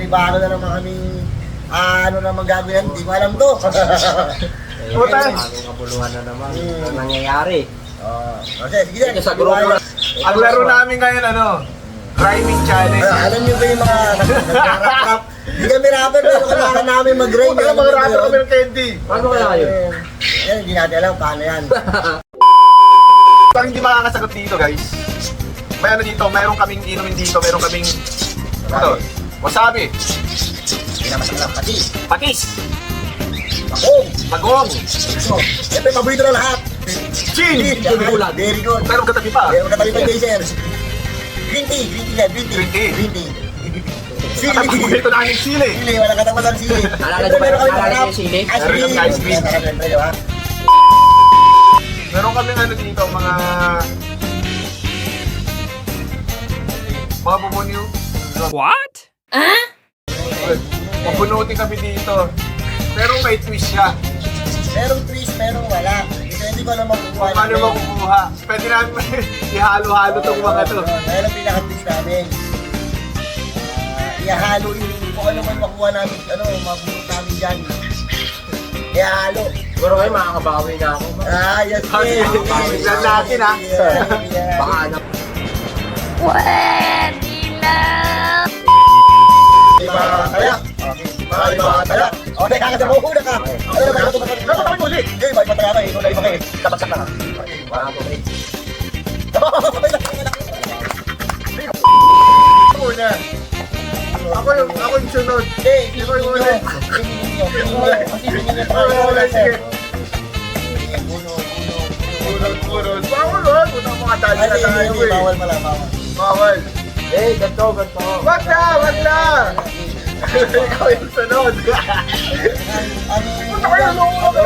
paano na naman kami, ano naman gagawin, hindi ko alam to. Puta. Bagong kabuluhan na naman. Ano nangyayari? Kasi, sige din. Sa grupo na. Ang laro namin ngayon, rhyming challenge. Alam niyo ba yung mga nag-rap-rap? Hindi kami rapper, pero kailangan namin mag-rhyme. Puta, mga rapper kami ng candy. Paano kaya kayo? Hindi natin alam paano yan. Pag hindi makakasagot dito, guys. May dito, mayroon kaming inumin dito, mayroon kaming wasabi, Hindi naman sa alam, pati. patis, Bakong. magong, Siyempre, paborito na lahat. chin, Very good. meron katabi pa. Meron katabi pa kayo, sir. Green tea, green tea yan, green tea. Green tea. Green tea. Sili. Paborito na aming sili. Sili, wala katapat ang sili. Naalala Ito, niyo ba meron kami naalala mga niyo yung sili? ice cream. Meron kami ice cream. Siyempre, di ba? Meron kami dito, mga bubuniw. What? Mabunutin kami dito. Pero may twist siya. Merong twist, merong wala. Hindi ko alam makukuha. Kung paano makukuha. Pwede namin ihalo-halo itong mga to. Dahil ang pinaka-twist namin. Ihalo yung kung ano man makuha namin, mabulot namin dyan. Ihalo. Siguro kayo makakabawi na ako. Yes, Tignan natin, ha? Baka na. Iba kaya. Iba kaya. O, teka, kasi mahuhula ka. Ano naman ito? Dapat kami ulit. Hindi, ba iba kaya kayo? Iba kayo. Kapagsak na. Una. Ako yung sunod. Sige. Urod. Bawal, wag. Punta mga dali na tayo, eh. Bawal pala, bawal. Bawal. Ganto. Wag na. Ikaw yung sunod. Ang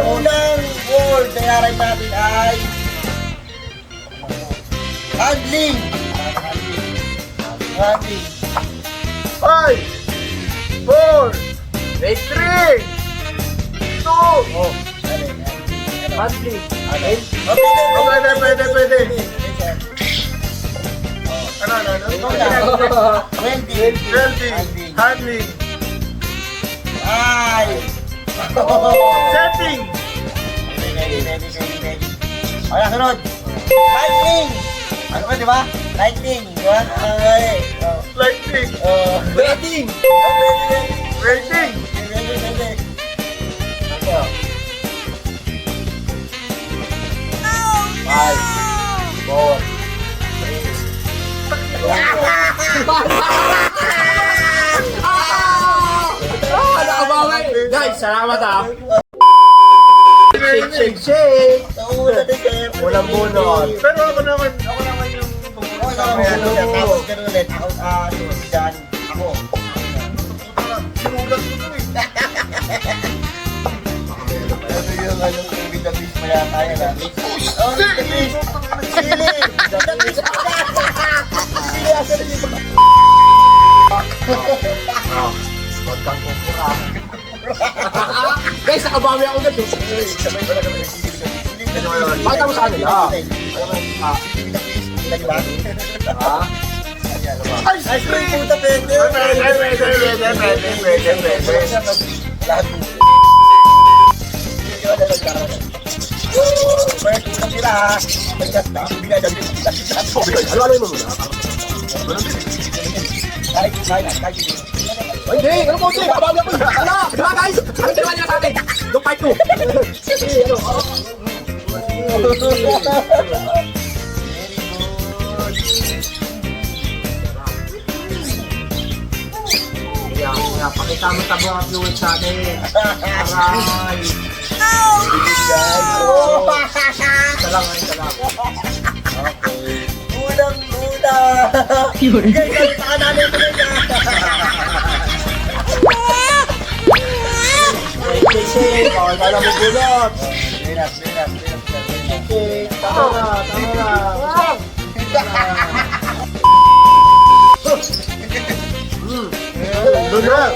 unang word na yaray natin ay handling. Handling. 5, 4, 3, 2. Handling. Pwede. Ano? 20. 20. Handling. Ay. Setting. Ayan, sunod. Lightning. Ano ba, di ba? Lightning. Di ba? Okay. Lightning. Wedding. Rating. Five, four, Nakabawi. Guys, salamat ah. Shake. Nauna din kayo. Walang bunot. Pero ako naman yung Okay, tapos ganun ulit. Ako, sunod dyan. Ako. sinulat ko to eh. Ano yung Mr. Beast pa yata yan, ha? Oh, Mr. Beast! Sili! Mr. Beast! Sili, asa na yung Huwag kang kukura. Guys, nakabawi ako na to. Bakit ako sa kanila? Ice cream puta, pwede! Lahat mo. Pwede ko nila, ha? May gas na. Ano mo muna? Kahit. Hindi, ano po siya? Nakabawi ako. Ano? Diba guys? Anong ginawa niya sa atin? Yung part 2. Pakita mo sa mga viewers natin. Aray. Isa lang. Okay. Unang-una. Guys, saka namin ito na. Shake. Okay, kala mo gulot. Biras. Shake. Tama na. Lunok.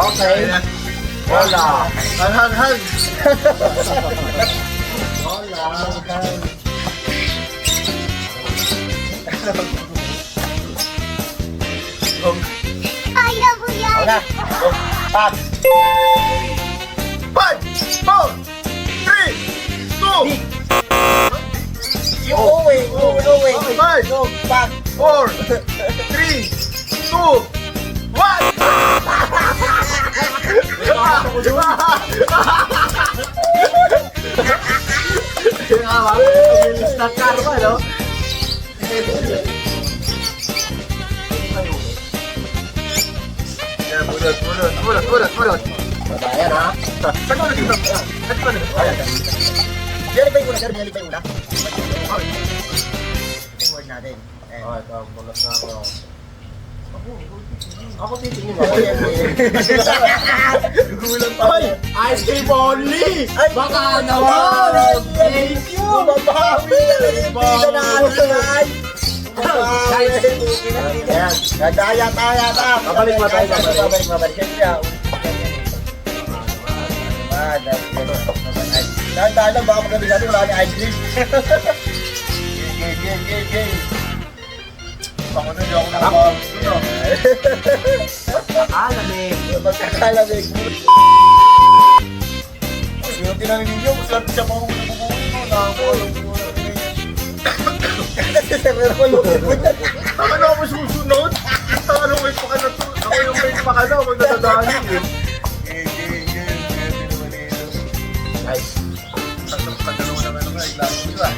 Okay. Wala. Hang. na. Pag. 5, 4, 3, 2, Yung uwi. Uwi. Five. Yung pag. 4, 3, 2, 1! Instant karma, no? Yan, mulot. Babayan ha. Saan ko dito? Saan ko dito? Nilipay muna, sir. Nilipay muna. Yung word natin. Okay, bulas na ako. Ako titingin mo. Ako yan. Gugulan pa. Hoy! Ice cream only! Ay, Baka naman! Thank you! Babawi! Hindi na natin! Guys. Ayan. Gadaya tayo ta. Babalik ba tayo? Babalik. Siyempre, dahan-dahan lang, baka magabi natin wala kang ice cream. Game. Ako na, di ako nakakagulo. Alamig! Magkakalamig. Yung tinangin ninyo, masarap siya pa kung nabubuhin mo. Nakakulang mo na rin. Kasi meron ko lumipod na. Taka na ako susunod. Taka na may pakana to. Ako yung may pakana, huwag nadadaanin eh. Guys, Pagdalawa naman ako, iglaro ko ah.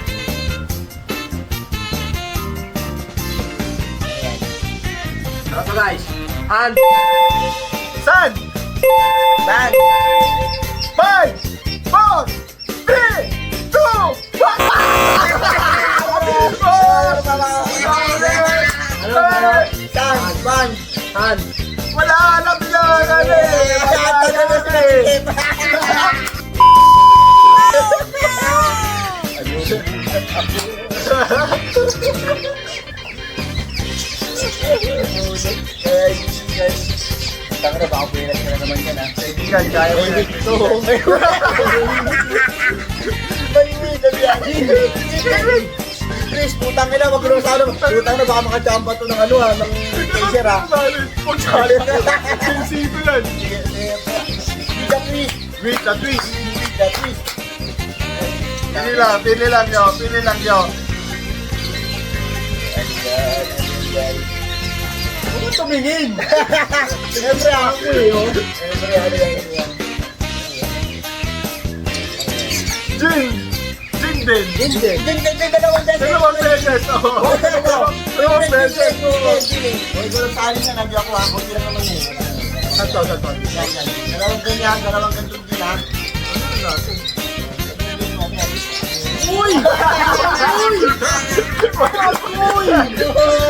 ano guys? And Saan? Bang! 5, 4, 3, 2, 1! Bang! and Wala alam yan! Ano eh? Taka na, baka buwilas ka na naman yan ha. Kaibigan, kaya mo yan. Chris, putang ina, magulong sa ano. Putang na, baka makachamba to ng ano ha, ng taser ha. Huwag sali. Sensito yan. Biga Chris, Wait, na twist. biga Chris. Pili lang nyo. ano tumingin? Siyempre ako eh, oh. Siyempre, ano yan. Gin din. Hindi. Dalawang beses. Dalawang beses. Oo. Dalawang beses. Huwag ko lang sa alin na, nandiyo ako ha. Kunti lang naman eh. Santo. Dalawang ganyan, dalawang gantong din ha. Uy!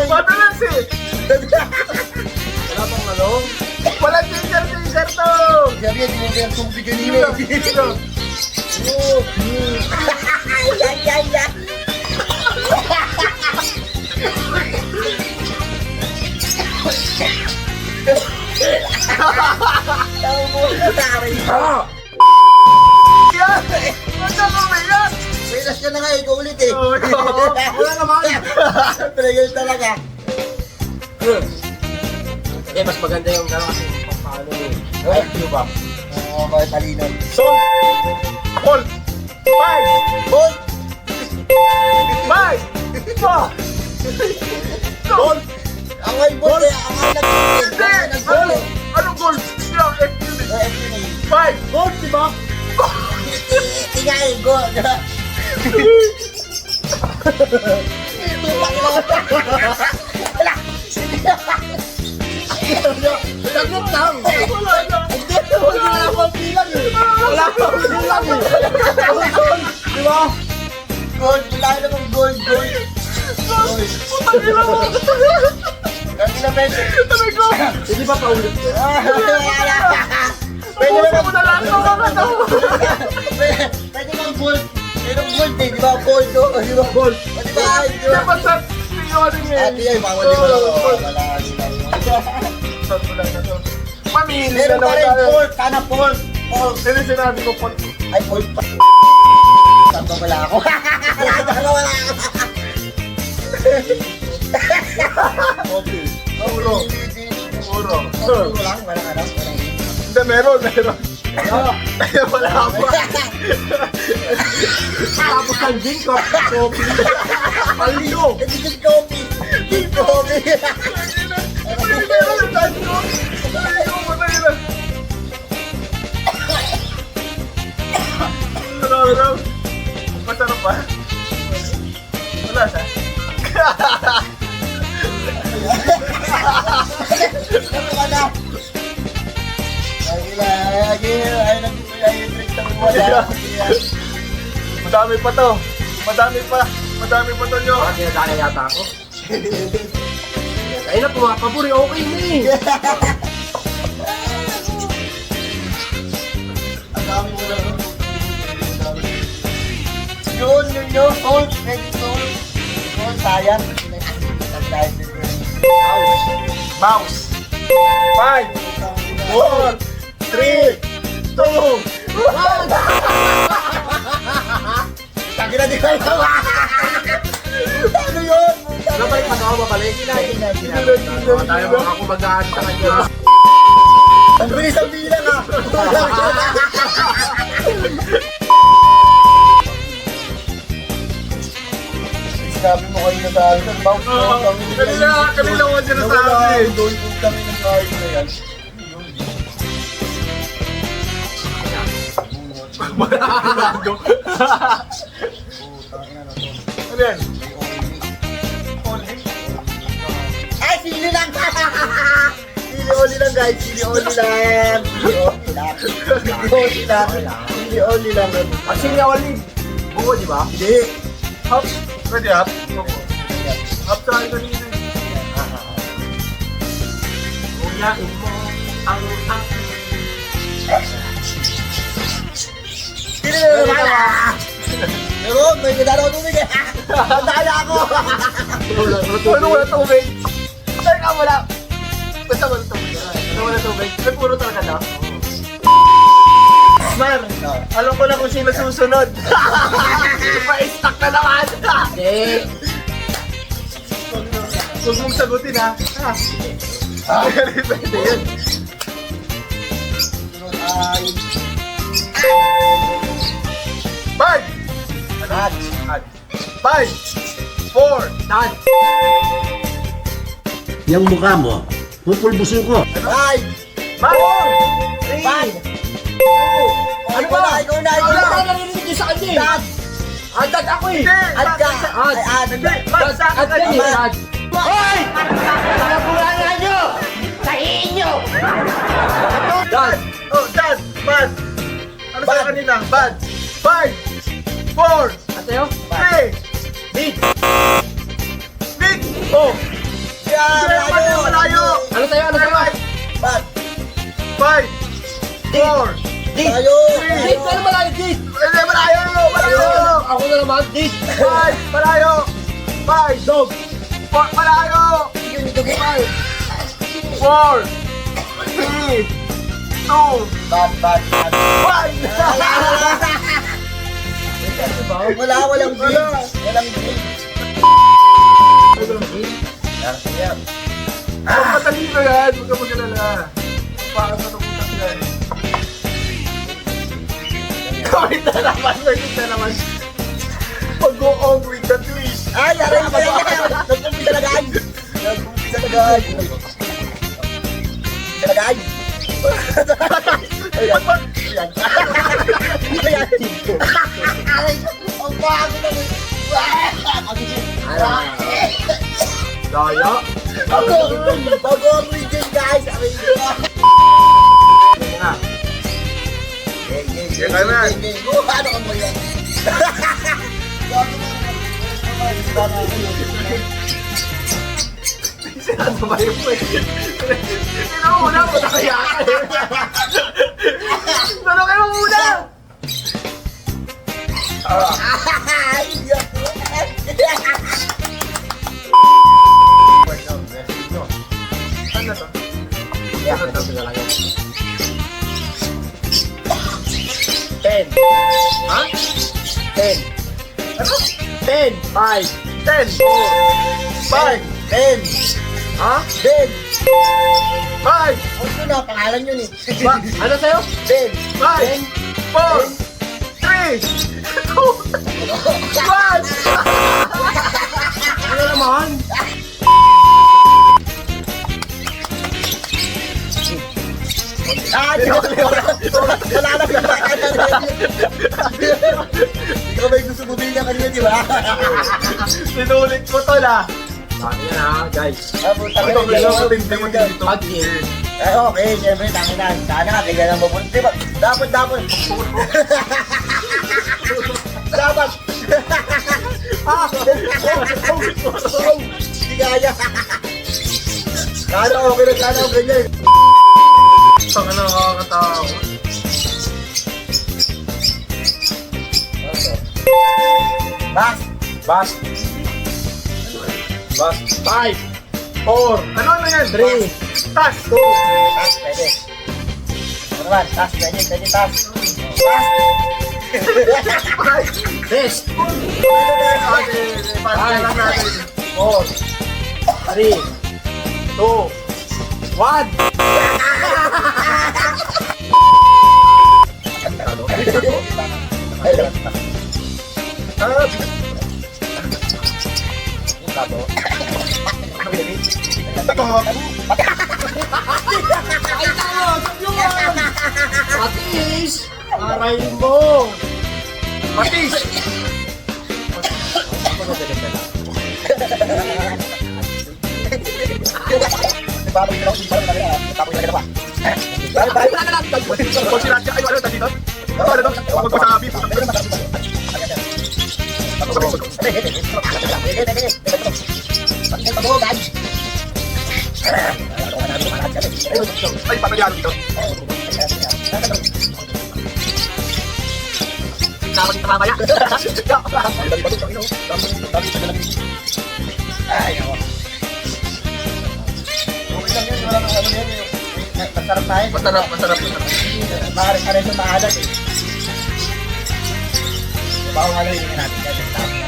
Madalas eh. Wala pang ano? Walang teaser to. Sabi yan, di mo kayang tubig kanina eh. Dito. Yan. Tawag mo na sa akin. Yan. Ano ba yan? Pilas ka na nga, ikaw ulit eh. Oo. Wala naman! Trigger talaga. Hindi, mas maganda yung gano'n kasi paano eh. Ay, ano ba? Oo, bakit talino? Salt. Cold. 5, Boy! 5, 4. Salt. Ang ay boy eh, ang ay nag-boy. Hindi. Ang ay nag-boy eh. Anong gold? Yung FUD. FUD. 5. Gold, di ba? Tingay, go. Tutak mo. Wala. Saglit lang! Wala na. Wala pang bilang eh! Wala pang bilang eh! Gold, di ba? Gold, wala namang gold. Putang ina mo. Ganti na pwede. Sabi ko. Hindi ba paulit ko? Pwede Ubusin mo na lahat ng mga to. Pwede bang gold? Merong gold eh, di ba? Gold, oh, di ba? Gold! Di ba? Di ba? Dapat sa tingin din Ate eh. ay, bawal di ba? Wala. Saan mo lang na to? Mamili na Meron pa naman rin tayo. pork, sana pork. Pork. Sino sinabi ko pot? Ay, pork pa. Saan ba wala ako? Wala ako. Okay. Ulo. Puro. Puro lang, walang ano. Hindi, meron. Ay, wala pa. Tapos ng gin ko. Kopi. Palino. Hindi coffee. Hindi coffee. Meron, dahil ko. Ay, ko, patay na. Ano? Masarap ba? Wala siya. Madami pa to. Madami pa to nyo. Bakit kinadaya yata ako? Kaya na pumapaburi, okay na eh. Ang dami mo lang. Yun. Gold. Gold, sayang. Mouse. 5, 4, 3, 2, Tagi na di kayo. Ano yun? Babalik pa ako, babalik. Gina. Tayo mga kumbagaan sa kanya. Ang bilis ang bilang ah. Sinabi mo kayo na sa akin, bounce mo. kanila ko sinasabi. Doon kami ng kahit na yan. Ano yan? Ay, sili lang! Sili oli lang guys, sili oli lang. Sili oli lang. Actually, olive. Buo, di ba? Hindi. Hop. Pwede hop. Hop sa akin kanina. Uyain mo ang Sili na naman! Meron, may kadala ko tubig eh. Tandaan ako! Ano wala tubig? Saan ka wala? Basta wala tubig. Basta wala tubig. May puro talaga na. Mar, alam ko na kung sino susunod. Pa-stuck na naman. Hindi. Huwag mong sagutin ha. Pwede yan. Five! At, 5, 4, Dad. Yang mukha mo, pupulbusin ko. 5, 5, 5. Ano ba? Ikaw na. Ano ba narinig niyo sa kanya eh? Dad! Dad ako eh. Ad ka! Ad. Ay, ad! Hindi, Dad, sa Dad yan eh, Dad. Hoy! Pinabulangan nyo! Sahihin nyo! Dad. Oh, Dad, bad. Ano sa kanina? Bad. 5, 4, At sa'yo? 3, Did. Nick! Oh! Yan! Malayo! Ano sa'yo? Ano sa'yo? Bad! 5, 4, Tayo! Did. Ano malayo? Did. Hindi, malayo! Malayo! Ako na naman. Did. 5, malayo! 5, Dog. malayo! Yun ito gay! 4, 3, 2, Bad! 1! Walang beans! Walang beans! Yan! Matalino yan! Huwag ka mag-alala. Paano na pumunta yan? Kawit na naman! Pag-go-on with the twist! Ay! Aray! Nagpumpisa na guys! Nagpumpisa na guys! Ayan! Ayan! Ayan! Aray! Ang bago na mo! Daya. Bago ang region guys! Aray! Na. Yan ka na. Ano ka mo yan? Ano ba yung pwede? Sino muna? Punta kaya ka eh! Sino kayo muna? Ano to? Ano to? 10! Ha? 10! Ano? 10! 5! 10, 4, 5, 10! ha? 10! 5, Gusto na, pangalan yun eh. Ano sa'yo? Ben. 5, 4, 3, 2, 1. Ano naman? Ah, joke lang. Wala na pinakanan. Ikaw ba yung gusto bumili kanina, di ba? Sinulit mo to na. Sabi yan ha, guys. Puta Ito, medyo matindi mo dito. Pag-in. Eh, okay, siyempre, tanginan. Sana ka, kaya nang mabuti. Diba? Dapat. Dapat. Hindi kaya. Sana okay na, sana okay na. Tanga na nakakatawa. Bas. Bas. Bas. 5, 4, Ano yan? 3, Tas. 2, Tas, pwede. Ano naman? Tas, pwede, tas. Tas. Best. Okay, paano lang natin. 4, 3, 2, 1. Patis! Aray mo! Patis! Kung sila siya kayo, ano, dito? Ano, magpasabi. Ay, papayaan dito. Dapat dito mamaya. Masarap na yun. Masarap. Maaari ka rin sa maalat eh. Baka nga rin natin kasi tama.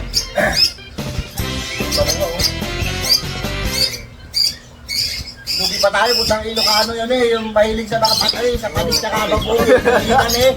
Lugi pa tayo, putang Ilocano yun eh. Yung mahilig sa nakapatay, sa panis na kababuhay. Hindi yan eh.